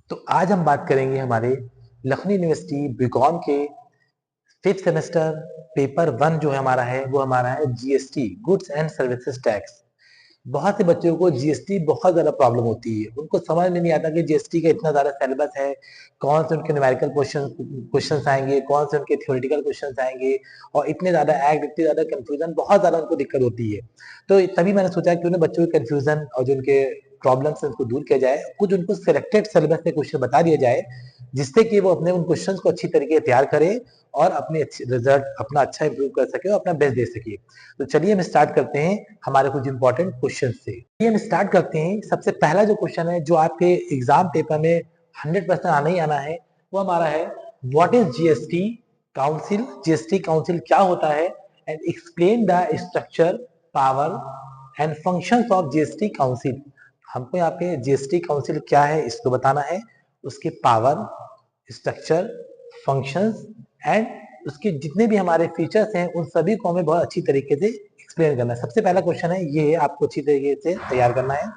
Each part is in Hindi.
तो आज हम बात करेंगे हमारे लखनऊ यूनिवर्सिटी बीकॉम के 5th सेमेस्टर पेपर 1 जो है हमारा है वो हमारा है GST, goods and services tax. बहुत से बच्चों को जीएसटी बहुत ज्यादा प्रॉब्लम होती है, उनको समझ में नहीं आता कि जीएसटी का इतना ज्यादा सिलेबस है, कौन से उनके न्यूमेरिकल क्वेश्चंस आएंगे, कौन से उनके थ्योरेटिकल क्वेश्चंस आएंगे, और इतने ज्यादा एक्ट, इतनी ज्यादा कंफ्यूजन, बहुत ज्यादा उनको दिक्कत होती है। तो तभी मैंने सोचा कि उन्हें बच्चों की कंफ्यूजन और जो उनके प्रॉब्लम्स है उनको दूर किया जाए, कुछ उनको सिलेक्टेड सिलेबस से क्वेश्चन बता दिया जाए जिससे कि वो अपने उन क्वेश्चन को अच्छी तरीके से तैयार करे और अपने अच्छे रिजल्ट अपना अच्छा इंप्रूव कर सके और अपना बेस्ट दे सके। तो चलिए हम स्टार्ट करते हैं हमारे कुछ इंपॉर्टेंट क्वेश्चन से। हम स्टार्ट करते हैं। सबसे पहला जो क्वेश्चन है जो आपके एग्जाम पेपर में 100% आना ही आना है वो हमारा है, what is GST council? GST council क्या होता है and explain the structure, power and functions of GST council. हमको यहाँ पे जीएसटी काउंसिल क्या है इसको बताना है, उसके पावर, स्ट्रक्चर, फंक्शंस एंड उसके जितने भी हमारे फीचर्स हैं उन सभी को हमें बहुत अच्छी तरीके से एक्सप्लेन करना है। सबसे पहला क्वेश्चन है ये, आपको अच्छी तरीके से तैयार करना है।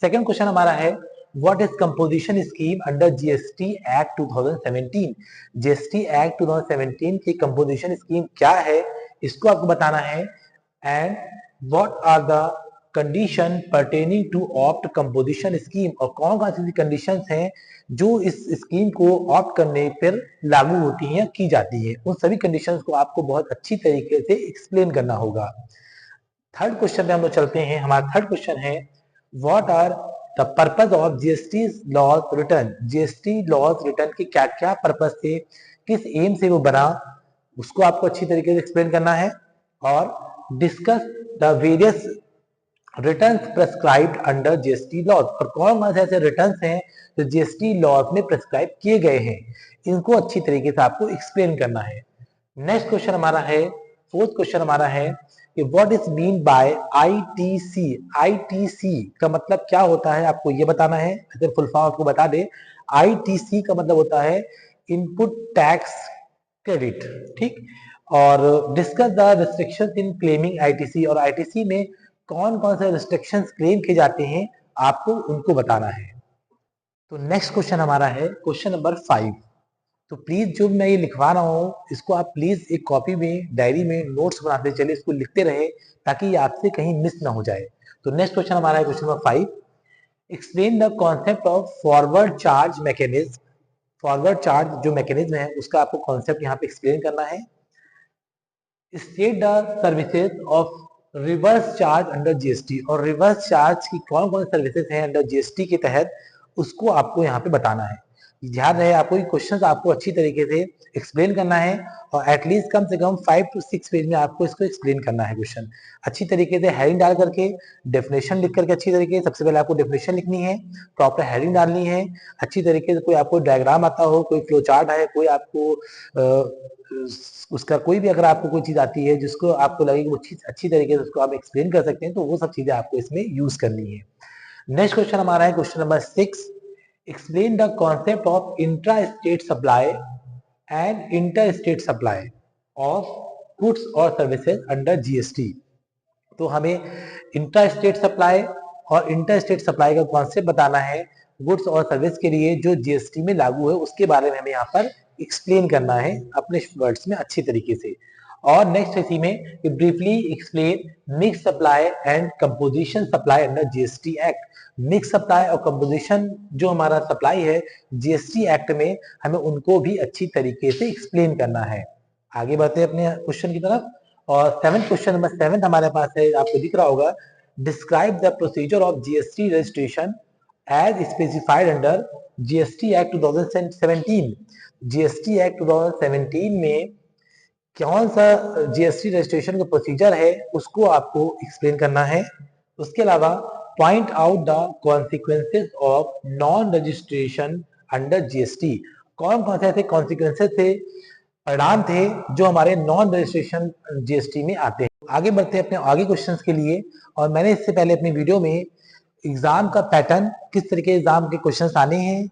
सेकंड क्वेश्चन हमारा है, what is composition scheme under GST act 2017? GST act 2017 की कंपोजिशन स्कीम क्या है इसको आपको बताना है। And what are the condition pertaining to opt composition scheme, और कौन कौन सी कंडीशंस हैं जो इस स्कीम को ऑप्ट करने पर लागू होती हैं या की जाती है, उन सभी कंडीशंस को आपको बहुत अच्छी तरीके से एक्सप्लेन करना होगा। थर्ड क्वेश्चन पे हम लोग चलते हैं। हमारा थर्ड क्वेश्चन है, what are the purpose of GST laws return? GST laws return के क्या क्या पर्पस थे, किस एम से वो बना, उसको आपको अच्छी तरीके से एक्सप्लेन करना है। और discuss the various returns prescribed under GST laws, और कौन कौन से ऐसे रिटर्न्स हैं जो जीएसटी लॉज में प्रेस्क्राइब किए गए हैं, इनको अच्छी तरीके से आपको एक्सप्लेन करना है। नेक्स्ट क्वेश्चन हमारा है, फोर्थ क्वेश्चन हमारा है कि what is mean by ITC? ITC का मतलब क्या होता है आपको ये बताना है। अगर फुल फॉर्म आपको बता दे, आईटीसी का मतलब होता है इनपुट टैक्स क्रेडिट, ठीक। और discuss the restrictions in claiming ITC, और आईटीसी में कौन कौन से रिस्ट्रिक्शंस क्लेम किए जाते हैं आपको उनको बताना है। तो नेक्स्ट क्वेश्चन हमारा है क्वेश्चन नंबर 5। तो प्लीज जो मैं ये लिखवा रहा हूँ इसको आप प्लीज एक कॉपी में, डायरी में नोट्स बनाते चलिए, इसको लिखते रहे ताकि ये आपसे कहीं मिस ना हो जाए। तो नेक्स्ट क्वेश्चन हमारा है question number 5, explain the concept of forward charge mechanism. Forward charge जो मैकेनिज्म है उसका आपको कॉन्सेप्ट यहाँ पे एक्सप्लेन करना है। State the services of reverse charge under GST, और रिवर्स चार्ज की कौन कौन सी सर्विसेज हैं अंडर जीएसटी के तहत उसको आपको यहाँ पे बताना है। ध्यान रहे आपको क्वेश्चंस आपको अच्छी तरीके से एक्सप्लेन करना है, और एटलीस्ट कम से कम 5 to 6 पेज में आपको इसको एक्सप्लेन करना है। क्वेश्चन अच्छी तरीके से हेडिंग डाल करके, डेफिनेशन लिख करके अच्छी तरीके से, सबसे पहले आपको डेफिनेशन लिखनी है, प्रॉपर हेडिंग डालनी है अच्छी तरीके से। कोई आपको डायग्राम आता हो, कोई फ्लो चार्ट है, कोई आपको उसका कोई भी अगर आपको कोई चीज आती है जिसको आपको लगे कि वो चीज अच्छी तरीके से उसको आप एक्सप्लेन कर सकते हैं, तो वो सब चीजें आपको इसमें यूज करनी है। नेक्स्ट क्वेश्चन हमारा है question number 6, explain the concept of intra state supply and inter state supply of goods और सर्विसेज अंडर जीएसटी। तो हमें इंट्रा स्टेट सप्लाई और इंटर स्टेट सप्लाई का कॉन्सेप्ट बताना है गुड्स और सर्विस के लिए जो जीएसटी में लागू है, उसके बारे में हमें यहाँ पर एक्सप्लेन करना है अपने वर्ड्स में अच्छी तरीके से। और नेक्स्ट इसी में briefly explain mix supply and composition supply under GST act. Mix supply और कंपोजिशन जो हमारा सप्लाई है जीएसटी एक्ट में, हमें उनको भी अच्छी तरीके से एक्सप्लेन करना है। आगे बढ़ते हैं अपने क्वेश्चन की तरफ। और सेवेंथ क्वेश्चन नंबर 7 हमारे पास है, आपको दिख रहा होगा, describe the procedure of GST registration as specified under GST act 2017। GST act 2017 में कौन सा जीएसटी रजिस्ट्रेशन का प्रोसीजर है उसको आपको एक्सप्लेन करना है। उसके अलावा point out the consequences of non registration under GST. कौन कौन से ऐसे कॉन्सिक्वेंसेस थे, परिणाम थे जो हमारे नॉन रजिस्ट्रेशन जीएसटी में आते हैं। आगे बढ़ते हैं अपने आगे क्वेश्चंस के लिए। और मैंने इससे पहले अपनी वीडियो में एग्जाम का पैटर्न, किस तरीके एग्जाम के क्वेश्चंस आने हैं,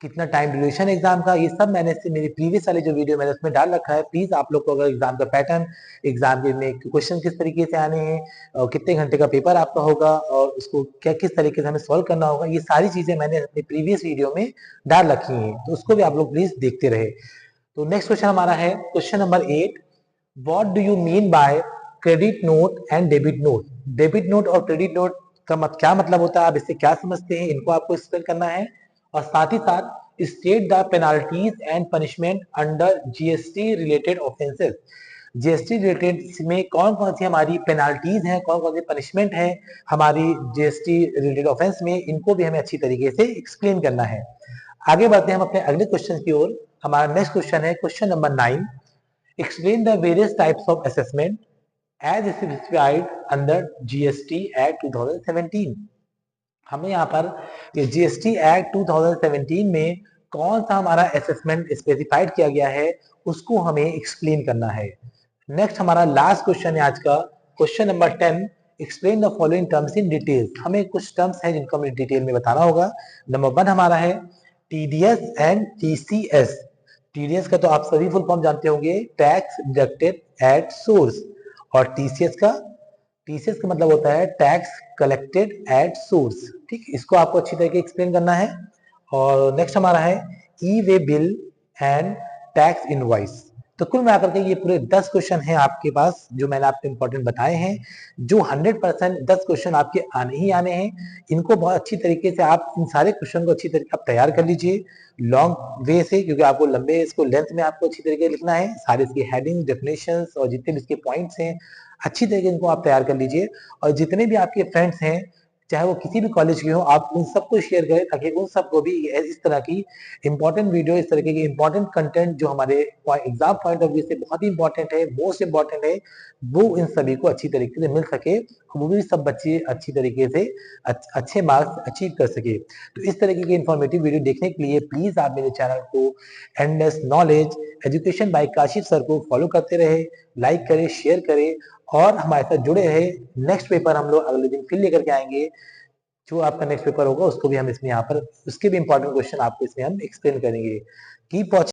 कितना टाइम ड्यूरेशन एग्जाम का, ये सब मैंने से मेरी प्रीवियस वाले जो वीडियो मैंने उसमें डाल रखा है। प्लीज आप लोग को अगर एग्जाम का पैटर्न, एग्जाम के में क्वेश्चन किस तरीके से आने हैं और कितने घंटे का पेपर आपका होगा और उसको क्या किस तरीके से हमें सॉल्व करना होगा, ये सारी चीजें मैंने अपने प्रीवियस वीडियो में डाल रखी हैं, तो उसको भी आप लोग प्लीज देखते रहे। तो नेक्स्ट क्वेश्चन हमारा है question number 8, what do you mean by credit note and debit note. Debit note और क्रेडिट नोट का क्या मतलब होता है, आप इससे क्या समझते हैं, इनको आपको एक्सप्लेन करना है। और साथ ही साथ state the penalties and punishment under GST related offences. GST related में कौन कौन सी हमारी पेनाल्टीज हैं, कौन कौन सी पनिशमेंट है हमारी जीएसटी रिलेटेड ऑफेंस में, इनको भी हमें अच्छी तरीके से एक्सप्लेन करना है। आगे बढ़ते हैं हम अपने अगले क्वेश्चन की ओर। हमारा नेक्स्ट क्वेश्चन है question number 9, explain the various types of assessment as specified under GST Act 2017। हमें यहाँ पर ये जीएसटी एक्ट 2017 में कौन सा हमारा असेसमेंट स्पेसिफाइड किया गया है, उसको हमें एक्सप्लेन करना है। नेक्स्ट हमारा लास्ट क्वेश्चन है आज का, question number 10, explain the following terms in detail. हमें कुछ टर्म्स हैं जिनको हमें डिटेल में बताना होगा। नंबर 1 हमारा है टीडीएस एंड टीसीएस। टीडीएस का तो आप सभी फुल फॉर्म जानते होंगे, टैक्स डिडक्टेड एट सोर्स। और टीसीएस का मतलब होता है टैक्स कलेक्टेड एट सोर्स। ठीक, इसको आपको अच्छी तरीके एक्सप्लेन करना है। और नेक्स्ट हमारा है e way bill and tax invoice. तो कुल मिलाकर के ये पूरे 10 क्वेश्चन हैं आपके पास जो मैंने आपको इंपॉर्टेंट बताए हैं, जो 100% 10 क्वेश्चन आपके आने ही आने हैं। इनको बहुत अच्छी तरीके से आप इन सारे क्वेश्चन को अच्छी तरीके आप तैयार कर लीजिए लॉन्ग वे से, क्योंकि आपको लंबे इसको लेंथ में आपको अच्छी तरीके से लिखना है। सारे इसके हेडिंग, डेफिनेशंस और जितने भी इसके पॉइंट्स हैं अच्छी तरीके से इनको आप तैयार कर लीजिए। और जितने भी आपके फ्रेंड्स हैं चाहे वो किसी भी कॉलेज के हो, आप उन सबको शेयर करें ताकि उन सबको भी इस तरह की इंपॉर्टेंट वीडियो, इस तरह के इंपॉर्टेंट कंटेंट जो हमारे एग्जाम पॉइंट ऑफ व्यू से बहुत ही इंपॉर्टेंट है, मोस्ट इंपॉर्टेंट है, वो इन सभी को अच्छी तरीके से मिल सके, वो भी सब बच्चे अच्छी तरीके से अच्छे मार्क्स अचीव कर सके। तो इस तरीके की इंफॉर्मेटिव वीडियो देखने के लिए प्लीज आप मेरे चैनल को endless knowledge education by Kashif sir को फॉलो करते रहे, लाइक करें, शेयर करें और हमारे साथ जुड़े रहे। नेक्स्ट पेपर हम लोग अगले दिन फिर लेकर के आएंगे। जो आपका नेक्स्ट पेपर होगा उसको भी हम इसमें यहाँ पर उसके भी इंपॉर्टेंट क्वेश्चन आपको इसमें हम एक्सप्लेन करेंगे। Keep watching.